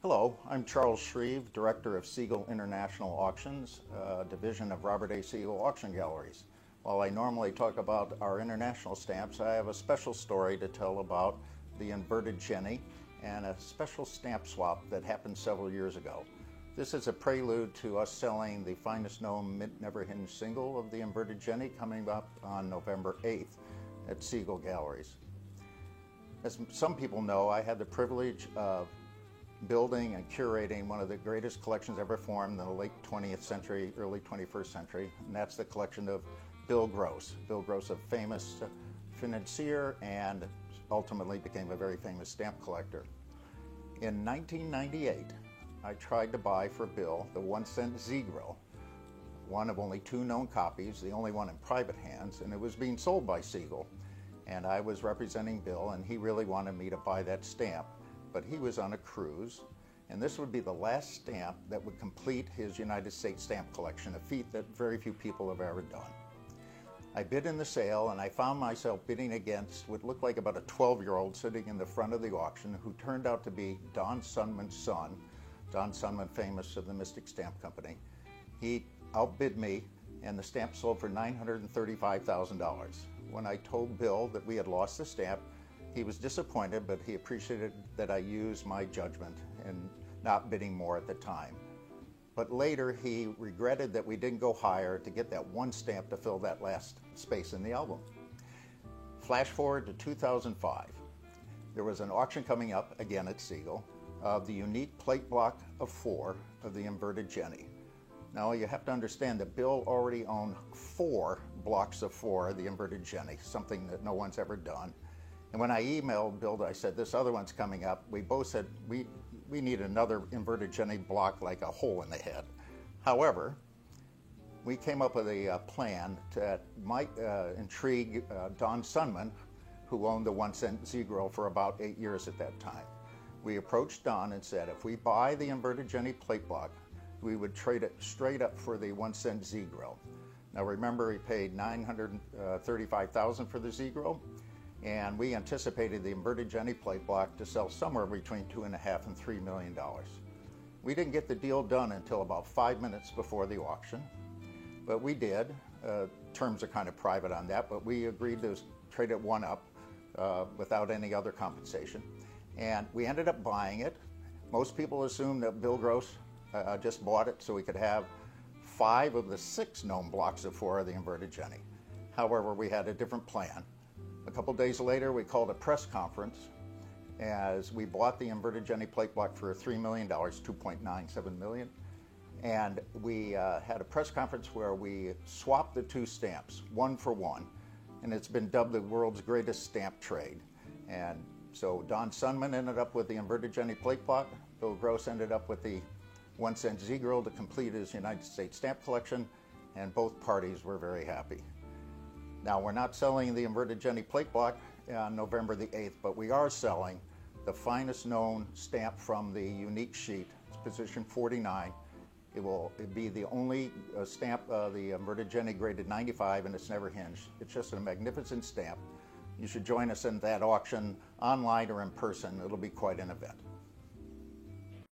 Hello, I'm Charles Shreve, Director of Siegel International Auctions, division of Robert A. Siegel Auction Galleries. While I normally talk about our international stamps, I have a special story to tell about the inverted Jenny and a special stamp swap that happened several years ago. This is a prelude to us selling the finest known mint never hinged single of the inverted Jenny coming up on November 8th at Siegel Galleries. As some people know, I had the privilege of building and curating one of the greatest collections ever formed in the late 20th century, early 21st century, and that's the collection of Bill Gross. Bill Gross, a famous financier and ultimately became a very famous stamp collector. In 1998, I tried to buy for Bill the 1-cent Z-Grill, one of only two known copies, the only one in private hands, and it was being sold by Siegel. And I was representing Bill, and he really wanted me to buy that stamp. But he was on a cruise, and this would be the last stamp that would complete his United States stamp collection, a feat that very few people have ever done. I bid in the sale, and I found myself bidding against what looked like about a 12-year-old sitting in the front of the auction who turned out to be Don Sundman's son. Don Sundman, famous of the Mystic Stamp Company. He outbid me, and the stamp sold for $935,000. When I told Bill that we had lost the stamp, he was disappointed, but he appreciated that I used my judgment in not bidding more at the time. But later he regretted that we didn't go higher to get that one stamp to fill that last space in the album. Flash forward to 2005. There was an auction coming up, again at Siegel, of the unique plate block of 4 of the inverted Jenny. Now you have to understand that Bill already owned 4 blocks of 4 of the inverted Jenny, something that no one's ever done. And when I emailed Bill, I said, this other one's coming up, we both said, we need another inverted Jenny block like a hole in the head. However, we came up with a plan that might intrigue Don Sundman, who owned the 1-cent Z-Grill for about 8 years at that time. We approached Don and said, if we buy the inverted Jenny plate block, we would trade it straight up for the 1-cent Z-Grill. Now remember, he paid $935,000 for the Z-Grill. And we anticipated the inverted Jenny plate block to sell somewhere between $2.5 and $3 million. We didn't get the deal done until about 5 minutes before the auction, but we did. Terms are kind of private on that, but we agreed to trade it one up without any other compensation. And we ended up buying it. Most people assume that Bill Gross just bought it so we could have 5 of the 6 known blocks of 4 of the inverted Jenny. However, we had a different plan. A couple days later, we called a press conference as we bought the inverted Jenny plate block for $3 million, $2.97 million. And we had a press conference where we swapped the 2 stamps, 1 for 1. And it's been dubbed the world's greatest stamp trade. And so Don Sundman ended up with the inverted Jenny plate block. Bill Gross ended up with the 1-cent Z-Grill to complete his United States stamp collection. And both parties were very happy. Now, we're not selling the inverted Jenny plate block on November the 8th, but we are selling the finest known stamp from the unique sheet. It's position 49. It'll be the only stamp, the inverted Jenny graded 95, and it's never hinged. It's just a magnificent stamp. You should join us in that auction online or in person. It'll be quite an event.